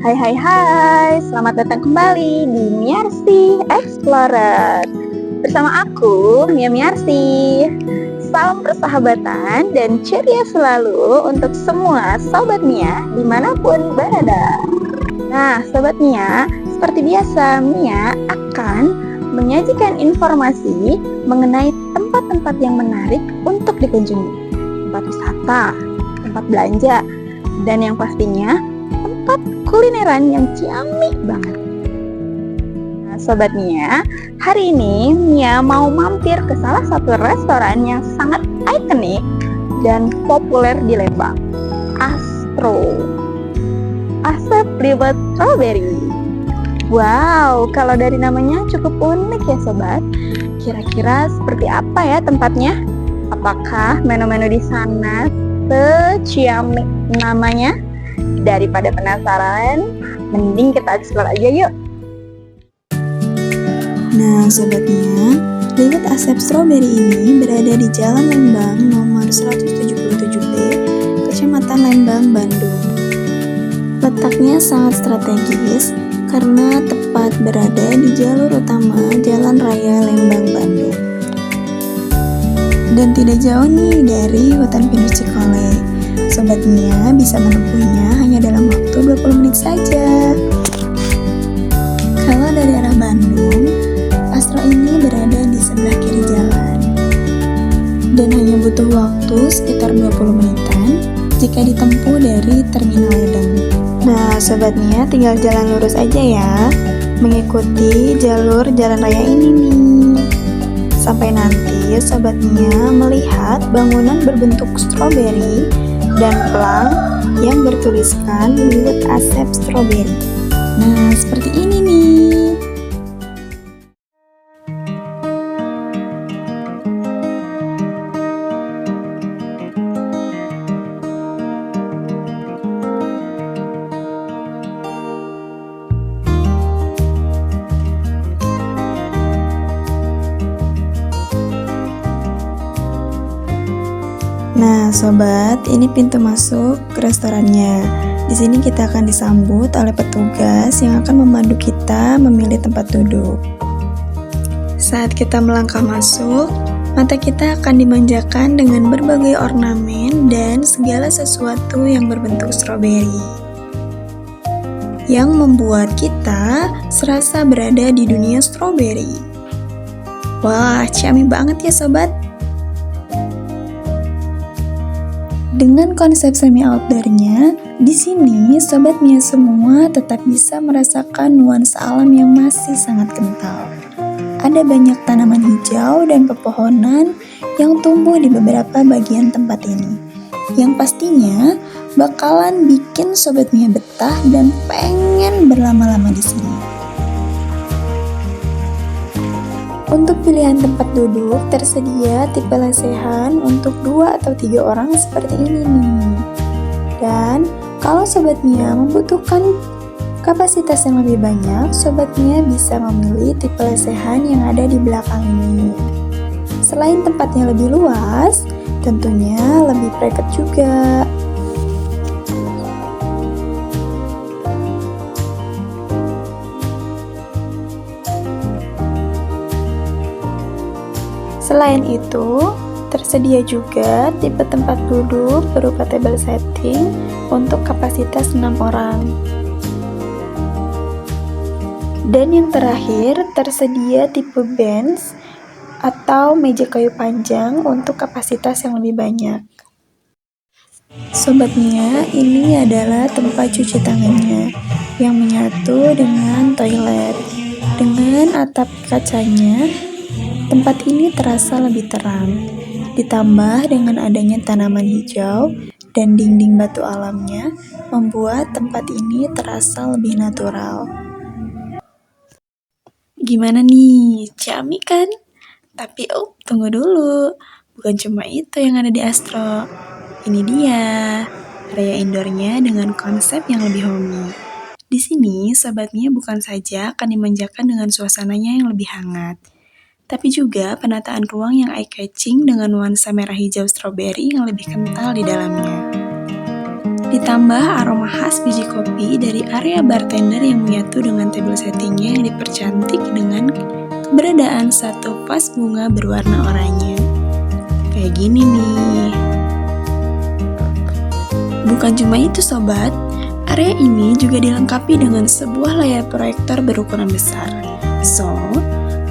Hai hai hai, selamat datang kembali di Miarsi Explorer. Bersama aku, Mia Miarsi. Salam persahabatan dan ceria selalu untuk semua Sobat Mia dimanapun berada. Nah, Sobat Mia, seperti biasa Mia akan menyajikan informasi mengenai tempat-tempat yang menarik untuk dikunjungi. Tempat wisata, tempat belanja, dan yang pastinya tempat kulineran yang ciamik banget. Nah, Sobat Mia, hari ini Mia mau mampir ke salah satu restoran yang sangat ikonik dan populer di Lembang, Astro. Asep Liwet Strawberry. Wow, kalau dari namanya cukup unik ya Sobat. Kira-kira seperti apa ya tempatnya? Apakah menu-menu di sana seciamik namanya? Daripada penasaran, mending kita explore aja yuk. Nah, sobatnya, Liwet Asep Strawberry ini berada di Jalan Lembang nomor 177B, Kecamatan Lembang, Bandung. Letaknya sangat strategis karena tepat berada di jalur utama Jalan Raya Lembang, Bandung. Dan tidak jauh nih dari hutan pinus Cikole. Sobatnya bisa menempuhnya hanya dalam waktu 20 menit saja. Kalau dari arah Bandung, Astro ini berada di sebelah kiri jalan. Dan hanya butuh waktu sekitar 20 menitan jika ditempuh dari Terminal Ledeng. Nah, sobatnya tinggal jalan lurus aja ya, mengikuti jalur jalan raya ini nih. Sampai nanti sobatnya melihat bangunan berbentuk stroberi dan pelang yang bertuliskan Liwet Asep Strawberry. Nah, seperti ini nih. Nah, sobat, ini pintu masuk ke restorannya. Di sini kita akan disambut oleh petugas yang akan memandu kita memilih tempat duduk. Saat kita melangkah masuk, mata kita akan dimanjakan dengan berbagai ornamen dan segala sesuatu yang berbentuk stroberi, yang membuat kita serasa berada di dunia stroberi. Wah, ciamik banget ya sobat. Dengan konsep semi outdoor-nya, di sini sobat Mia semua tetap bisa merasakan nuansa alam yang masih sangat kental. Ada banyak tanaman hijau dan pepohonan yang tumbuh di beberapa bagian tempat ini, yang pastinya bakalan bikin sobat Mia betah dan pengen berlama-lama di sini. Untuk pilihan tempat duduk tersedia tipe lesehan untuk 2 atau 3 orang seperti ini nih. Dan kalau Sobat Mia membutuhkan kapasitas yang lebih banyak, Sobat Mia bisa memilih tipe lesehan yang ada di belakang ini. Selain tempatnya lebih luas, tentunya lebih private juga. Selain itu, tersedia juga tipe tempat duduk berupa table setting untuk kapasitas 6 orang. Dan yang terakhir, tersedia tipe bench atau meja kayu panjang untuk kapasitas yang lebih banyak. Sobatnya, ini adalah tempat cuci tangannya yang menyatu dengan toilet. Dengan atap kacanya, tempat ini terasa lebih terang, ditambah dengan adanya tanaman hijau dan dinding batu alamnya, membuat tempat ini terasa lebih natural. Gimana nih, ciamik kan? Tapi tunggu dulu, bukan cuma itu yang ada di Astro. Ini dia, area indoornya dengan konsep yang lebih homey. Di sini, sobatnya bukan saja akan dimanjakan dengan suasananya yang lebih hangat, tapi juga penataan ruang yang eye-catching dengan nuansa merah hijau stroberi yang lebih kental di dalamnya. Ditambah aroma khas biji kopi dari area bartender yang menyatu dengan table settingnya yang dipercantik dengan keberadaan satu vas bunga berwarna oranye. Kayak gini nih. Bukan cuma itu sobat, area ini juga dilengkapi dengan sebuah layar proyektor berukuran besar. So,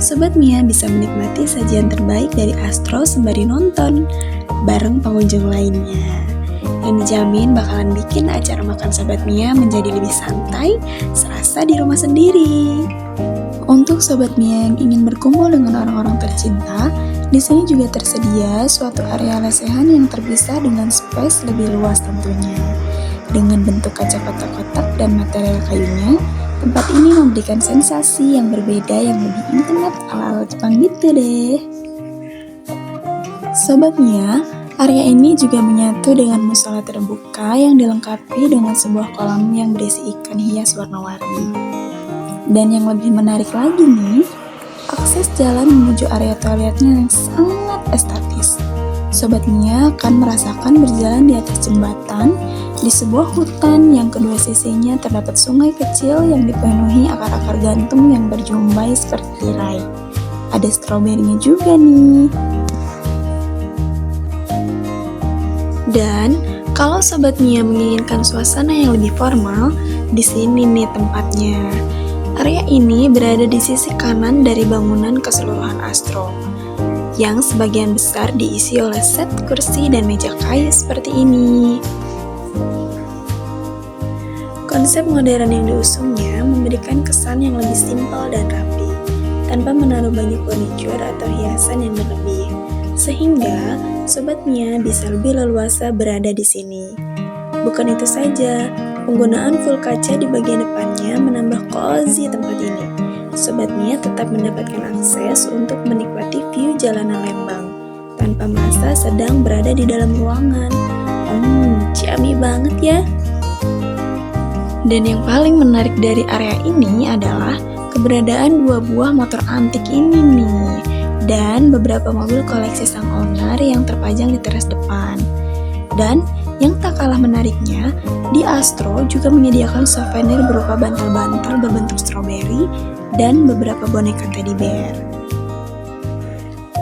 Sobat Mia bisa menikmati sajian terbaik dari Astro sembari nonton bareng pengunjung lainnya, yang dijamin bakalan bikin acara makan Sobat Mia menjadi lebih santai, serasa di rumah sendiri. Untuk Sobat Mia yang ingin berkumpul dengan orang-orang tercinta, di sini juga tersedia suatu area lesehan yang terpisah dengan space lebih luas tentunya. Dengan bentuk kaca kotak-kotak dan material kayunya, tempat ini memberikan sensasi yang berbeda yang lebih intimate ala-ala Jepang gitu deh. Sobat Mia, area ini juga menyatu dengan musola terbuka yang dilengkapi dengan sebuah kolam yang berisi ikan hias warna-warni. Dan yang lebih menarik lagi nih, akses jalan menuju area toiletnya yang sangat estetis. Sobat Mia akan merasakan berjalan di atas jembatan di sebuah hutan yang kedua sisinya terdapat sungai kecil yang dipenuhi akar-akar gantung yang berjumbai seperti tirai. Ada stroberinya juga nih. Dan kalau Sobat Mia menginginkan suasana yang lebih formal, di sini nih tempatnya. Area ini berada di sisi kanan dari bangunan keseluruhan Astro, yang sebagian besar diisi oleh set kursi dan meja kayu seperti ini. Konsep modern yang diusungnya memberikan kesan yang lebih simpel dan rapi, tanpa menaruh banyak furniture atau hiasan yang berlebih, sehingga Sobat Mia bisa lebih leluasa berada di sini. Bukan itu saja, penggunaan full kaca di bagian depannya menambah cozy tempat ini. Sobat Mia tetap mendapatkan akses untuk menikmati view jalanan Lembang, tanpa merasa sedang berada di dalam ruangan. Ciami banget ya! Dan yang paling menarik dari area ini adalah keberadaan dua buah motor antik ini nih, dan beberapa mobil koleksi sang owner yang terpajang di teras depan. Dan yang tak kalah menariknya, di Astro juga menyediakan souvenir berupa bantal-bantal berbentuk stroberi dan beberapa boneka teddy bear.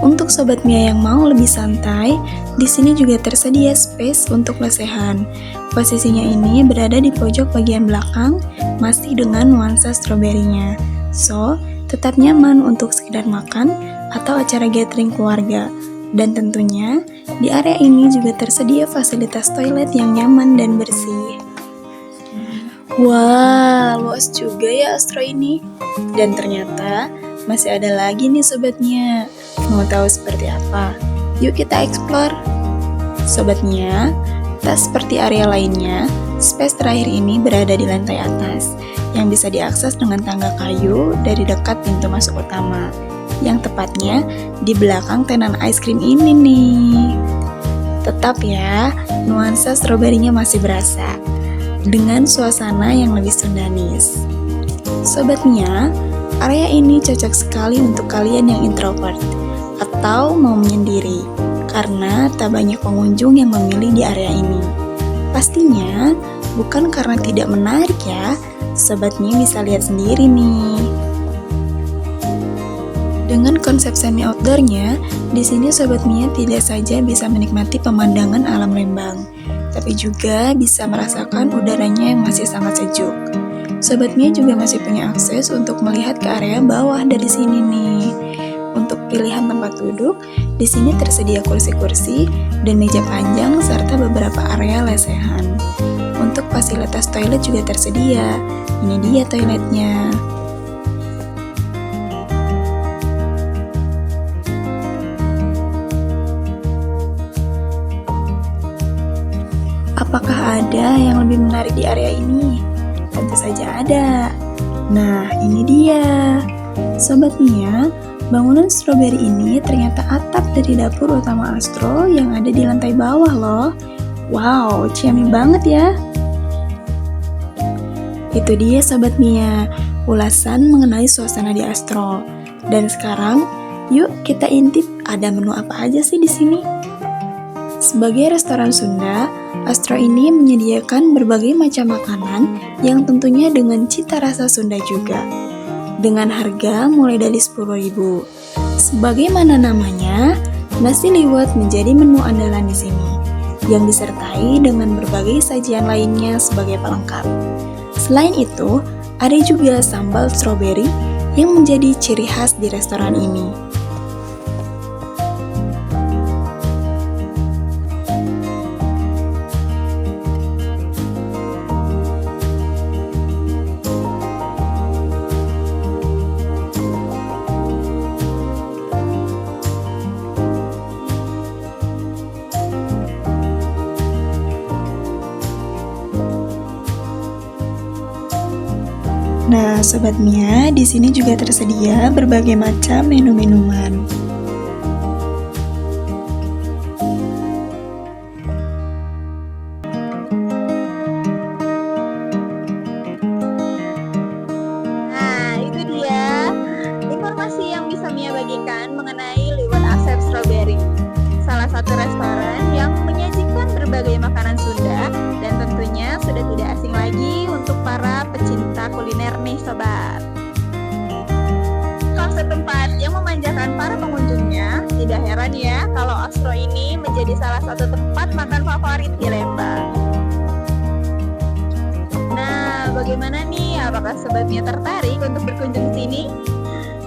Untuk Sobat Mia yang mau lebih santai, di sini juga tersedia space untuk lesehan. Posisinya ini berada di pojok bagian belakang, masih dengan nuansa stroberinya. So, tetap nyaman untuk sekedar makan atau acara gathering keluarga. Dan tentunya, di area ini juga tersedia fasilitas toilet yang nyaman dan bersih. Wah, luas juga ya Astro ini. Dan ternyata, masih ada lagi nih Sobat Mia. Mau tahu seperti apa? Yuk kita explore. Sobat Mia, tak seperti area lainnya, space terakhir ini berada di lantai atas, yang bisa diakses dengan tangga kayu dari dekat pintu masuk utama, yang tepatnya di belakang tenan ice cream ini nih. Tetap ya, nuansa stroberinya masih berasa, dengan suasana yang lebih sundanis. Sobat Mia, area ini cocok sekali untuk kalian yang introvert atau mau menyendiri, karena tak banyak pengunjung yang memilih di area ini. Pastinya bukan karena tidak menarik ya, Sobat Mia bisa lihat sendiri nih. Dengan konsep semi outdoornya, di sini Sobat Mia tidak saja bisa menikmati pemandangan alam Lembang, tapi juga bisa merasakan udaranya yang masih sangat sejuk. Sobat Mia juga masih punya akses untuk melihat ke area bawah dari sini nih. Untuk pilihan tempat duduk, di sini tersedia kursi-kursi dan meja panjang serta beberapa area lesehan. Untuk fasilitas toilet juga tersedia. Ini dia toiletnya. Apakah ada yang lebih menarik di area ini? Tentu saja ada. Nah, ini dia. Sobat Mia, bangunan stroberi ini ternyata atap dari dapur utama Astro yang ada di lantai bawah loh. Wow, ciamik banget ya. Itu dia Sobat Mia, ulasan mengenai suasana di Astro. Dan sekarang, yuk kita intip ada menu apa aja sih di sini. Sebagai restoran Sunda, Astro ini menyediakan berbagai macam makanan yang tentunya dengan cita rasa Sunda juga. Dengan harga mulai dari 10.000. Sebagaimana namanya, nasi liwet menjadi menu andalan di sini, yang disertai dengan berbagai sajian lainnya sebagai pelengkap. Selain itu, ada juga sambal stroberi yang menjadi ciri khas di restoran ini. Nah, Sobat Mia, di sini juga tersedia berbagai macam menu minuman. Nah, itu dia informasi yang bisa Mia bagikan mengenai Liwet Asep Strawberry, salah satu restoran yang menyajikan berbagai makanan Sunda dan tentunya sudah tidak asing lagi untuk para pecinta kuliner nih sobat. Konsep tempat yang memanjakan para pengunjungnya, tidak heran ya kalau Astro ini menjadi salah satu tempat makan favorit di Lembang. Nah, bagaimana nih? Apakah sobatnya tertarik untuk berkunjung sini?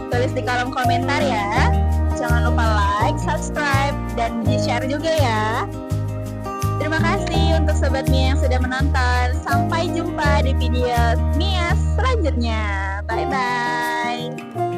Tulis di kolom komentar ya. Jangan lupa like, subscribe, dan di-share juga ya. Terima kasih untuk Sobat Mia yang sudah menonton. Sampai jumpa di video Mia selanjutnya. Bye-bye.